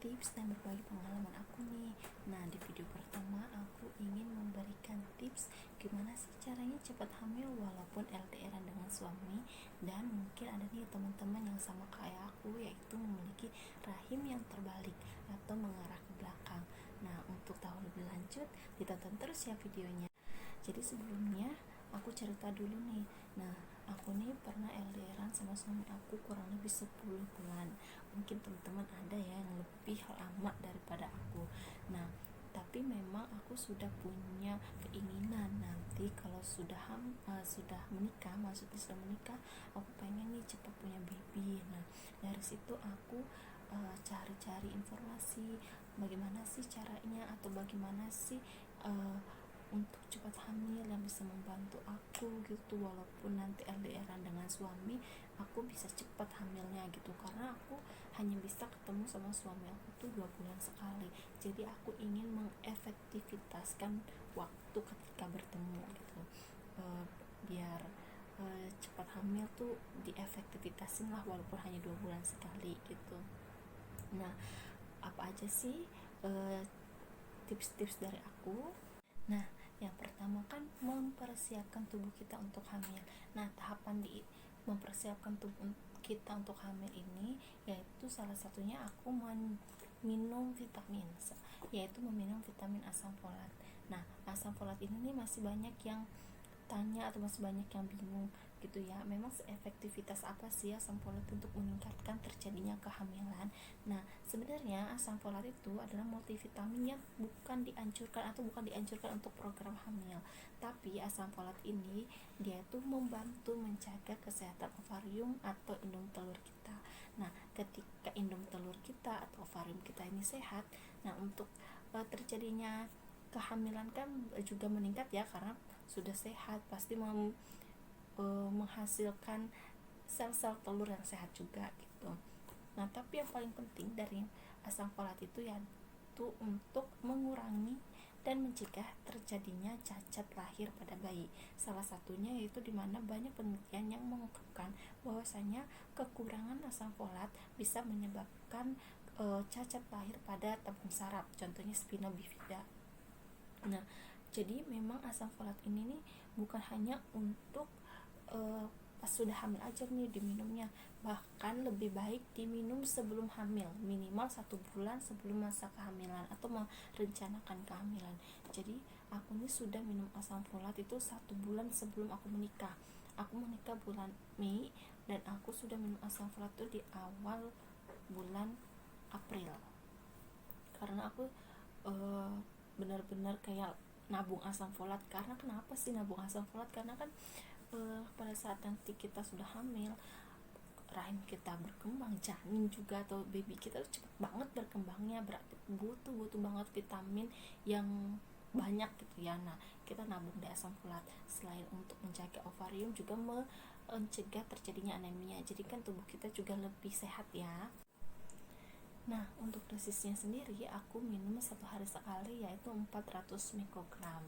tips dan berbagi pengalaman aku nih. Nah, di video pertama aku ingin memberikan tips gimana sih caranya cepat hamil walaupun LDRan dengan suami. Dan mungkin ada nih teman-teman yang sama kayak aku, yaitu memiliki rahim yang terbalik atau mengarah ke belakang. Nah, untuk tahu lebih lanjut, ditonton terus ya videonya. Jadi sebelumnya aku cerita dulu nih. Nah, aku nih pernah LDRan sama suami aku kurang lebih 10 bulan. Mungkin teman-teman ada ya yang lebih lama daripada aku. Nah, tapi memang aku sudah punya keinginan nanti kalau sudah menikah, maksudnya sudah menikah, aku pengen nih cepat punya baby. Nah, dari situ aku cari-cari informasi bagaimana sih caranya atau bagaimana sih untuk cepat hamil yang bisa membantu aku gitu, walaupun nanti LDRan dengan suami aku bisa cepat hamilnya gitu, karena aku hanya bisa ketemu sama suami aku tuh 2 bulan sekali. Jadi aku ingin mengefektivitaskan waktu ketika bertemu gitu, biar cepat hamil tuh diefektivitasin lah walaupun hanya 2 bulan sekali gitu. Nah, apa aja sih tips-tips dari aku? Nah, yang pertama kan mempersiapkan tubuh kita untuk hamil. Nah, tahapan di mempersiapkan tubuh kita untuk hamil ini yaitu salah satunya aku minum vitamin, yaitu meminum vitamin asam folat. Nah, asam folat ini nih masih banyak yang tanya atau masih banyak yang bingung gitu ya, memang seefektivitas apa sih asam folat untuk meningkatkan terjadinya kehamilan. Nah, sebenarnya asam folat itu adalah multivitamin yang bukan dianjurkan untuk program hamil, tapi asam folat ini dia itu membantu menjaga kesehatan ovarium atau indung telur kita. Nah, ketika indung telur kita atau ovarium kita ini sehat, nah untuk terjadinya kehamilan kan juga meningkat ya, karena sudah sehat pasti menghasilkan sel-sel telur yang sehat juga gitu. Nah, tapi yang paling penting dari asam folat itu yaitu untuk mengurangi dan mencegah terjadinya cacat lahir pada bayi. Salah satunya yaitu dimana banyak penelitian yang mengungkapkan bahwasanya kekurangan asam folat bisa menyebabkan cacat lahir pada tabung saraf, contohnya spina bifida. Nah, jadi memang asam folat ini nih bukan hanya untuk pas sudah hamil aja nih diminumnya, bahkan lebih baik diminum sebelum hamil, minimal 1 bulan sebelum masa kehamilan atau merencanakan kehamilan. Jadi aku nih sudah minum asam folat itu 1 bulan sebelum aku menikah. Aku menikah bulan Mei dan aku sudah minum asam folat itu di awal bulan April, karena aku benar-benar kayak nabung asam folat. Karena kenapa sih nabung asam folat? Karena kan pada saat nanti kita sudah hamil, rahim kita berkembang, janin juga atau baby kita tuh cepet banget berkembangnya, berarti butuh banget vitamin yang banyak gitu ya. Nah, kita nabung di asam folat selain untuk menjaga ovarium juga mencegah terjadinya anemia, jadi kan tubuh kita juga lebih sehat ya. Nah, untuk dosisnya sendiri aku minum 1 hari sekali yaitu 400 mikrogram.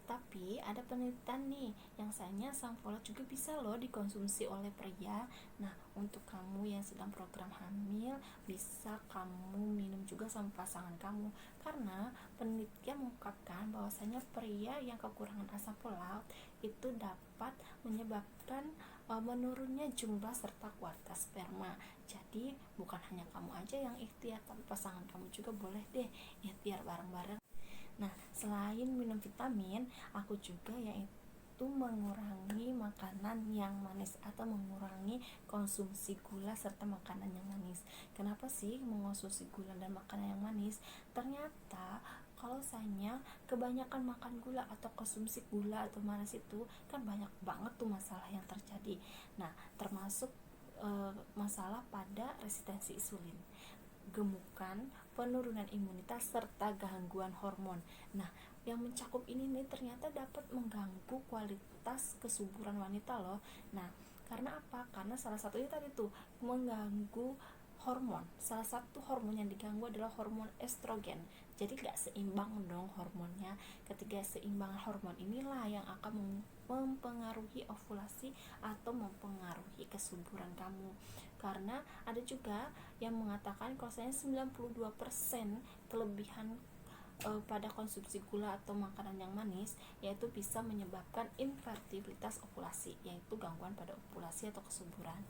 Tapi ada penelitian nih yang sayangnya asam folat juga bisa loh dikonsumsi oleh pria. Nah, untuk kamu yang sedang program hamil, bisa kamu minum juga sama pasangan kamu, karena penelitian mengungkapkan bahwasanya pria yang kekurangan asam folat itu dapat menyebabkan menurunnya jumlah serta kualitas sperma. Jadi bukan hanya kamu aja yang ikhtiar, tapi pasangan kamu juga boleh deh ikhtiar bareng-bareng. Nah, selain minum vitamin, aku juga yaitu mengurangi makanan yang manis atau mengurangi konsumsi gula serta makanan yang manis. Kenapa sih mengonsumsi gula dan makanan yang manis? Ternyata kalau misalnya kebanyakan makan gula atau konsumsi gula atau manis itu kan banyak banget tuh masalah yang terjadi. Nah, termasuk masalah pada resistensi insulin, gemukan, penurunan imunitas, serta gangguan hormon. Nah, yang mencakup ini nih ternyata dapat mengganggu kualitas kesuburan wanita loh. Nah, karena apa? Karena salah satunya tadi tuh mengganggu hormon. Salah satu hormon yang diganggu adalah hormon estrogen. jadi gak seimbang dong hormonnya. Ketika seimbang hormon inilah yang akan mempengaruhi ovulasi atau mempengaruhi kesuburan kamu. Karena ada juga yang mengatakan kalau 92% kelebihan pada konsumsi gula atau makanan yang manis yaitu bisa menyebabkan infertilitas ovulasi, yaitu gangguan pada ovulasi atau kesuburan.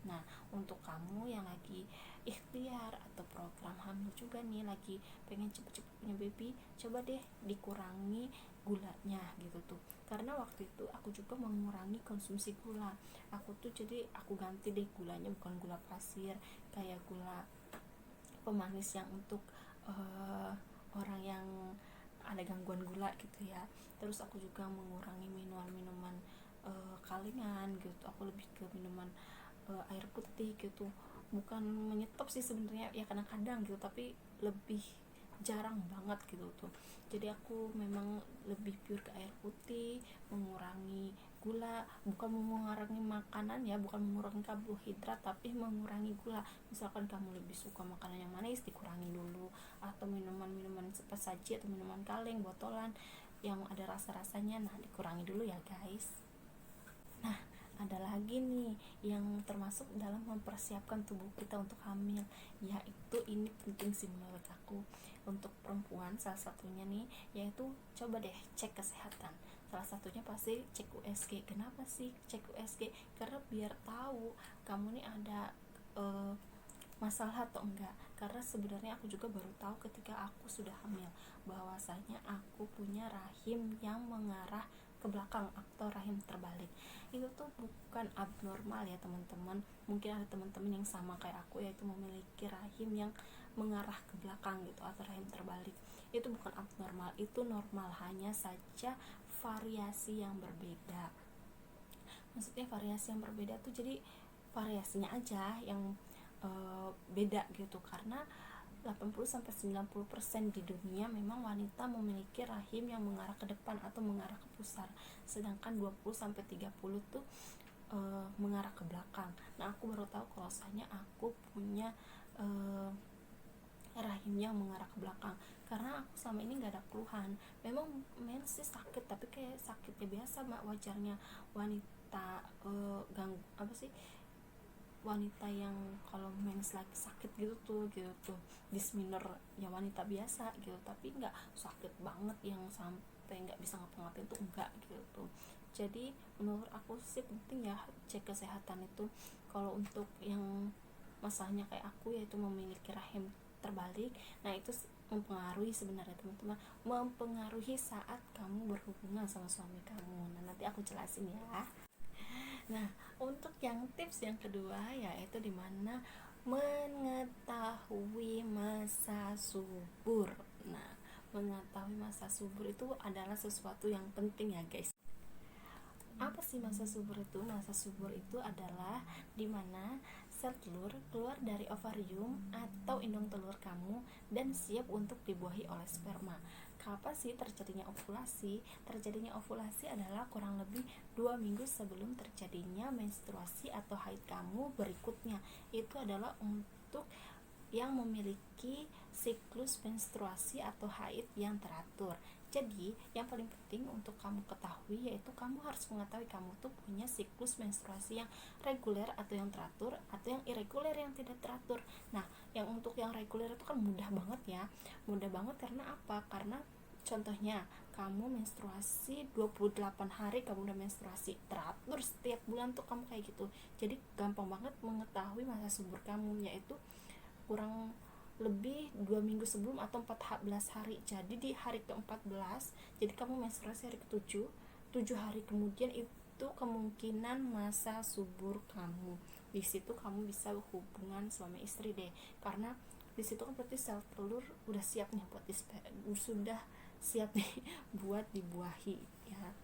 Nah, untuk kamu yang lagi ikhtiar atau program hamil juga nih, lagi pengen cepet-cepet punya baby, coba deh dikurangi gulanya gitu tuh. Karena waktu itu aku juga mengurangi konsumsi gula. Aku tuh jadi aku ganti deh gulanya, bukan gula pasir kayak gula pemanis yang untuk orang yang ada gangguan gula gitu ya. Terus aku juga mengurangi minuman kalengan gitu. Aku lebih ke minuman air putih gitu, bukan menyetop sih sebenarnya ya, kadang-kadang gitu, tapi lebih jarang banget gitu tuh. Jadi aku memang lebih pure ke air putih, mengurangi gula, bukan mengurangi makanan ya, bukan mengurangi karbohidrat, tapi mengurangi gula. Misalkan kamu lebih suka makanan yang manis, dikurangi dulu, atau minuman-minuman sesaji atau minuman kaleng botolan yang ada rasa-rasanya, nah dikurangi dulu ya guys. Nah, ada lagi nih yang termasuk dalam mempersiapkan tubuh kita untuk hamil, yaitu ini penting sih menurut aku. Untuk perempuan salah satunya nih, yaitu coba deh cek kesehatan. Salah satunya pasti cek USG. Kenapa sih cek USG? Karena biar tahu kamu nih ada masalah atau enggak. Karena sebenarnya aku juga baru tahu ketika aku sudah hamil bahwasanya aku punya rahim yang mengarah ke belakang atau rahim terbalik. Itu tuh bukan abnormal ya teman-teman. Mungkin ada teman-teman yang sama kayak aku, yaitu memiliki rahim yang mengarah ke belakang gitu atau rahim terbalik. Itu bukan abnormal, itu normal, hanya saja variasi yang berbeda. Maksudnya variasi yang berbeda tuh jadi variasinya aja yang beda gitu. Karena 80-90% di dunia memang wanita memiliki rahim yang mengarah ke depan atau mengarah ke pusar, sedangkan 20-30 tuh mengarah ke belakang. Nah, aku baru tahu kalau misalnya aku punya rahim yang mengarah ke belakang, karena aku selama ini gak ada keluhan. Memang mens sih sakit, tapi kayak sakitnya biasa mbak, wajarnya wanita wanita yang kalau mens lagi sakit gitu tuh dysmenorrhea ya, wanita biasa gitu, tapi nggak sakit banget yang sampai nggak bisa ngapa-ngapain tuh enggak gitu. Jadi menurut aku sih penting ya cek kesehatan itu. Kalau untuk yang masalahnya kayak aku, yaitu memiliki rahim terbalik, nah itu mempengaruhi sebenarnya teman-teman, mempengaruhi saat kamu berhubungan sama suami kamu. Nah, nanti aku jelasin ya. Nah, untuk yang tips yang kedua yaitu dimana mengetahui masa subur. Nah, mengetahui masa subur itu adalah sesuatu yang penting ya guys. Apa sih masa subur itu? Masa subur itu adalah dimana sel telur keluar dari ovarium atau indung telur kamu dan siap untuk dibuahi oleh sperma. Kapan sih terjadinya ovulasi? Terjadinya ovulasi adalah kurang lebih 2 minggu sebelum terjadinya menstruasi atau haid kamu berikutnya. Itu adalah untuk yang memiliki siklus menstruasi atau haid yang teratur. Jadi, yang paling penting untuk kamu ketahui yaitu kamu harus mengetahui kamu tuh punya siklus menstruasi yang reguler atau yang teratur, atau yang irreguler yang tidak teratur. Nah, yang untuk yang reguler itu kan mudah banget ya. Mudah banget karena apa? Karena contohnya kamu menstruasi 28 hari, kamu udah menstruasi teratur setiap bulan tuh kamu kayak gitu. Jadi gampang banget mengetahui masa subur kamu, yaitu kurang lebih 2 minggu sebelum atau 14 hari. Jadi di hari ke-14, jadi kamu menstruasi hari ke-7, 7 hari kemudian itu kemungkinan masa subur kamu. Di situ kamu bisa hubungan suami istri deh, karena di situ kan berarti sel telur udah siap nih sudah siap nih buat dibuahi ya.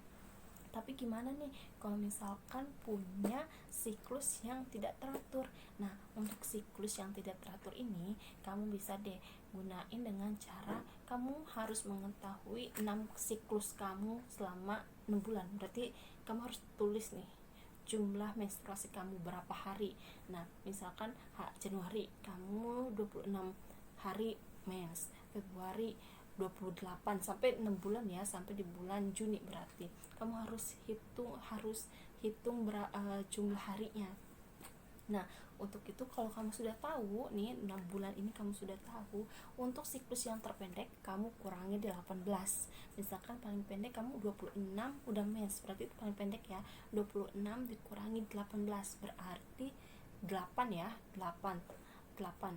Tapi gimana nih kalau misalkan punya siklus yang tidak teratur? Nah, untuk siklus yang tidak teratur ini kamu bisa deh gunain dengan cara kamu harus mengetahui 6 siklus kamu selama 6 bulan. Berarti kamu harus tulis nih jumlah menstruasi kamu berapa hari. Nah, misalkan Januari kamu 26 hari mens, Februari 28 sampai 6 bulan ya, sampai di bulan Juni. Berarti kamu harus hitung jumlah harinya. Nah, untuk itu kalau kamu sudah tahu nih 6 bulan ini kamu sudah tahu, untuk siklus yang terpendek kamu kurangi 18. Misalkan paling pendek kamu 26 udah mens, berarti itu paling pendek ya. 26 dikurangi 18 berarti 8 ya, 8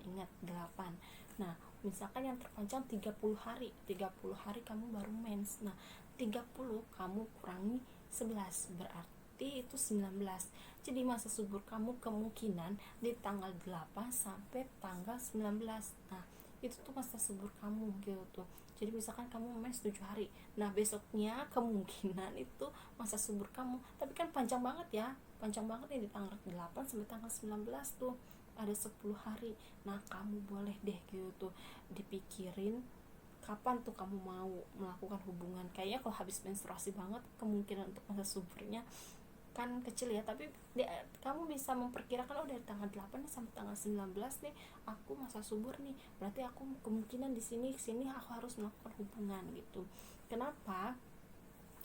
ingat 8. Nah, misalkan yang terpanjang 30 hari, 30 hari kamu baru mens. Nah, 30 kamu kurangi 11 berarti itu 19. Jadi masa subur kamu kemungkinan di tanggal 8 sampai tanggal 19. Nah, itu tuh masa subur kamu gitu. Jadi misalkan kamu mens 7 hari. Nah, besoknya kemungkinan itu masa subur kamu. Tapi kan panjang banget ya. Panjang banget nih di tanggal 8 sampai tanggal 19 tuh. Ada 10 hari. Nah, kamu boleh deh gitu dipikirin kapan tuh kamu mau melakukan hubungan. Kayaknya kalau habis menstruasi banget kemungkinan untuk masa suburnya kan kecil ya, tapi kamu bisa memperkirakan dari tanggal 8 nih sampai tanggal 19 nih aku masa subur nih, berarti aku kemungkinan di sini aku harus melakukan hubungan gitu. Kenapa?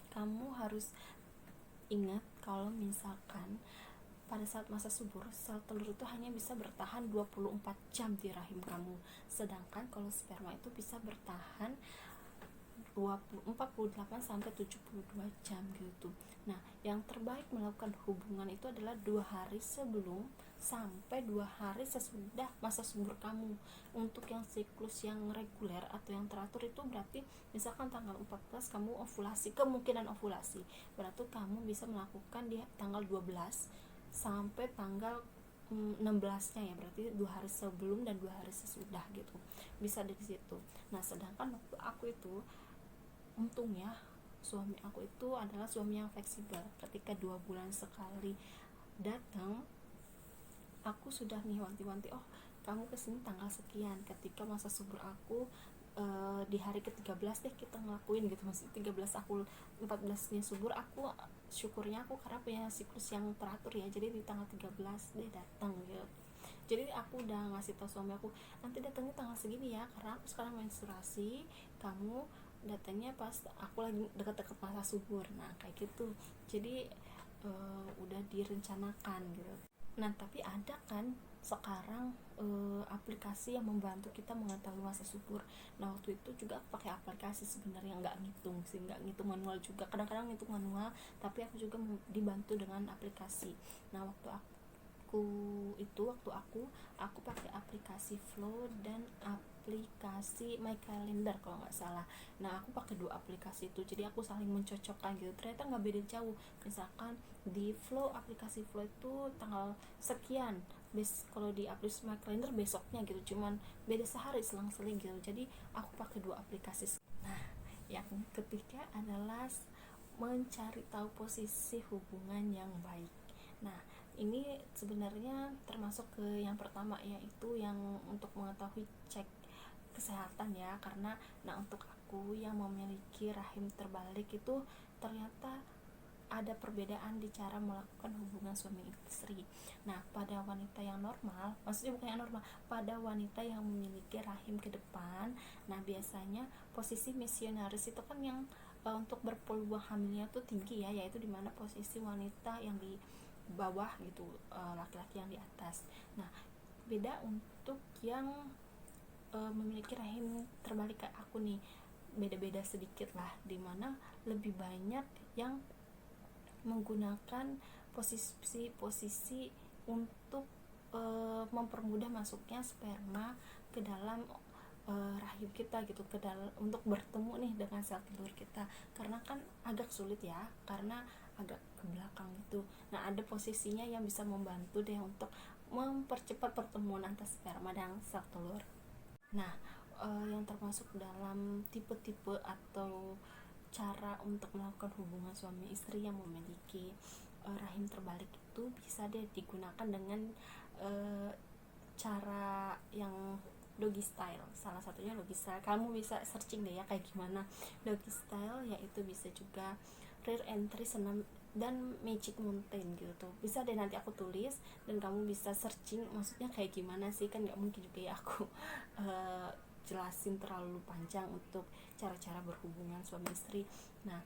Kamu harus ingat kalau misalkan pada saat masa subur sel telur itu hanya bisa bertahan 24 jam di rahim kamu, sedangkan kalau sperma itu bisa bertahan 48 sampai 72 jam gitu. Nah, yang terbaik melakukan hubungan itu adalah 2 hari sebelum sampai 2 hari sesudah masa subur kamu. Untuk yang siklus yang reguler atau yang teratur itu berarti misalkan tanggal 14 kamu ovulasi, kemungkinan ovulasi, berarti kamu bisa melakukan di tanggal 12 sampai tanggal 16-nya ya, berarti 2 hari sebelum dan 2 hari sesudah gitu. Bisa dari situ. Nah, sedangkan waktu aku itu untungnya suami aku itu adalah suami yang fleksibel. Ketika 2 bulan sekali datang, aku sudah nih wanti-wanti, oh kamu kesini tanggal sekian, ketika masa subur aku di hari ke-13 deh kita ngelakuin gitu. Maksudnya 13 aku 14 nya subur, aku syukurnya aku karena punya siklus yang teratur ya, jadi di tanggal 13 deh datang gitu. Jadi aku udah ngasih tau suami aku, nanti datangnya tanggal segini ya, karena aku sekarang menstruasi, kamu datangnya pas aku lagi dekat-dekat masa subur. Nah kayak gitu, jadi udah direncanakan gitu. Nah, tapi ada kan sekarang aplikasi yang membantu kita mengetahui masa subur. Nah, waktu itu juga aku pakai aplikasi sebenarnya, nggak ngitung sih, nggak ngitung manual juga. Kadang-kadang ngitung manual, tapi aku juga dibantu dengan aplikasi. Nah, waktu aku pakai aplikasi Flow dan aplikasi My Calendar kalau nggak salah. Nah, aku pakai 2 aplikasi itu, jadi aku saling mencocokkan gitu. Ternyata nggak beda jauh. Misalkan di aplikasi Flow itu tanggal sekian, kalau di aplikasi My Calendar besoknya gitu, cuman beda sehari selang-seling gitu. Jadi aku pakai 2 aplikasi. Nah, yang ketiga adalah mencari tahu posisi hubungan yang baik. Nah, ini sebenarnya termasuk ke yang pertama, yaitu yang untuk mengetahui cek kesehatan ya. Karena untuk aku yang memiliki rahim terbalik itu ternyata ada perbedaan di cara melakukan hubungan suami istri. Nah, pada wanita yang normal, maksudnya bukan yang normal, pada wanita yang memiliki rahim ke depan, nah biasanya posisi misionaris itu kan yang untuk berpeluang hamilnya tuh tinggi ya, yaitu dimana posisi wanita yang di bawah gitu, laki-laki yang di atas. Nah, beda untuk yang memiliki rahim terbalik kayak aku nih, beda-beda sedikit lah, dimana lebih banyak yang menggunakan posisi untuk mempermudah masuknya sperma ke dalam rahim kita gitu, ke dalam untuk bertemu nih dengan sel telur kita. Karena kan agak sulit ya, karena agak ke belakang itu. Nah, ada posisinya yang bisa membantu deh untuk mempercepat pertemuan antara sperma dan sel telur. Nah, yang termasuk dalam tipe-tipe atau cara untuk melakukan hubungan suami istri yang memiliki rahim terbalik itu bisa deh digunakan dengan cara yang doggy style. Salah satunya doggy style. Kamu bisa searching deh ya kayak gimana doggy style, yaitu bisa juga rear entry, senam, dan magic mountain gitu. Bisa deh nanti aku tulis dan kamu bisa searching maksudnya kayak gimana sih, kan nggak mungkin juga ya aku jelasin terlalu panjang untuk cara-cara berhubungan suami istri. Nah,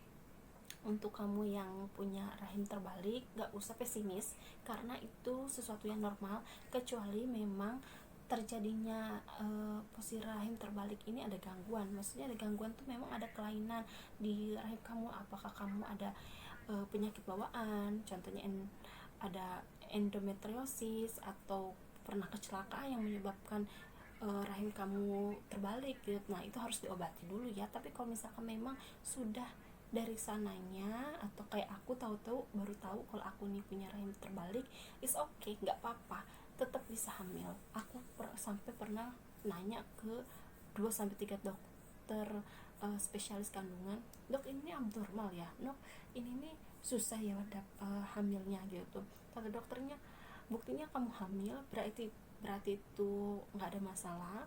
untuk kamu yang punya rahim terbalik, gak usah pesimis karena itu sesuatu yang normal, kecuali memang terjadinya posisi rahim terbalik ini ada gangguan. Maksudnya ada gangguan tuh memang ada kelainan di rahim kamu. Apakah kamu ada penyakit bawaan, contohnya ada endometriosis, atau pernah kecelakaan yang menyebabkan rahim kamu terbalik gitu. Nah, itu harus diobati dulu ya. Tapi kalau misalkan memang sudah dari sananya, atau kayak aku tahu-tahu baru tahu kalau aku nih punya rahim terbalik, is okay, nggak apa-apa, tetap bisa hamil. Aku sampai pernah nanya ke 2-3 dokter spesialis kandungan, dok ini abnormal ya, dok ini nih susah ya hamilnya gitu. Kata dokternya, buktinya kamu hamil berarti itu nggak ada masalah,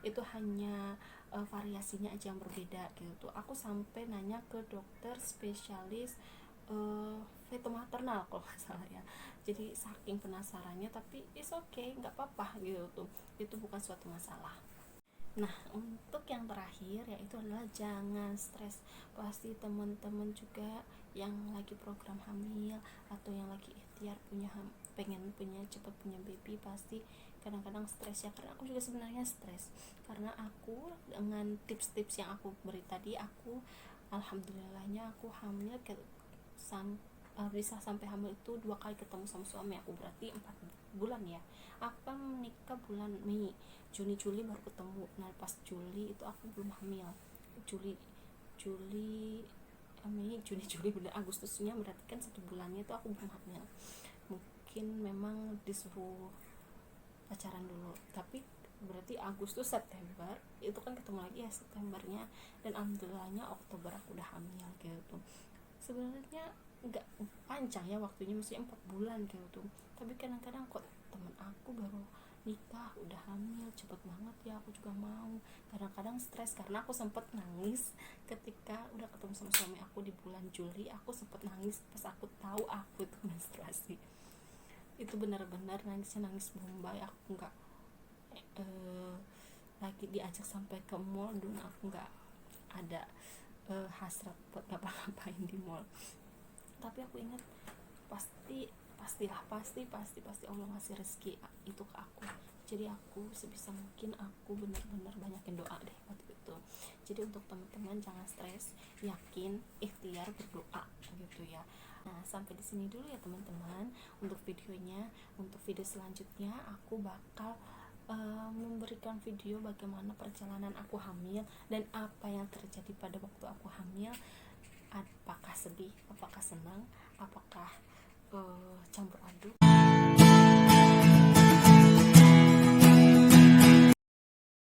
itu hanya variasinya aja yang berbeda gitu. Aku sampai nanya ke dokter spesialis feto maternal kalau nggak salah ya. Jadi saking penasarannya, tapi it's okay, nggak apa-apa gitu tuh, itu bukan suatu masalah. Nah, untuk yang terakhir yaitu adalah jangan stres. Pasti teman-teman juga yang lagi program hamil atau yang lagi ikhtiar pengen cepat punya baby, pasti kadang-kadang stres ya. Karena aku juga sebenarnya stres, karena aku dengan tips-tips yang aku beri tadi, aku alhamdulillahnya aku hamil bisa sampai hamil itu 2 kali ketemu sama suami aku, berarti 4 bulan ya. Aku kan menikah bulan Mei, Juni Juli baru ketemu. Nah, pas Juli itu aku belum hamil. Juli Mei Juni Juli bener, Agustusnya berarti kan 1 bulannya itu aku belum hamil. Mungkin memang disuruh pacaran dulu, tapi berarti Agustus September itu kan ketemu lagi ya Septembernya, dan alhamdulillahnya Oktober aku udah hamil gitu. Sebenarnya nggak panjang ya waktunya, mesti 4 bulan gitu, tapi kadang-kadang kok temen aku baru nikah udah hamil cepet banget ya, aku juga mau. Kadang-kadang stres karena aku sempet nangis ketika udah ketemu sama suami aku di bulan Juli. Aku sempet nangis pas aku tahu aku itu menstruasi. Itu benar-benar nangisnya nangis bombay. Aku nggak lagi diajak sampai ke mall, dulu aku nggak ada hasrat buat ngapa-ngapain di mall. Tapi aku ingat pasti Allah ngasih rezeki itu ke aku. Jadi aku sebisa mungkin aku benar-benar banyakin doa deh waktu itu. Jadi untuk teman-teman jangan stres, yakin, ikhtiar, berdoa gitu ya. Nah, sampai di sini dulu ya teman-teman untuk videonya. Untuk video selanjutnya aku bakal memberikan video bagaimana perjalanan aku hamil dan apa yang terjadi pada waktu aku hamil. Apakah sedih, apakah senang, apakah campur aduk.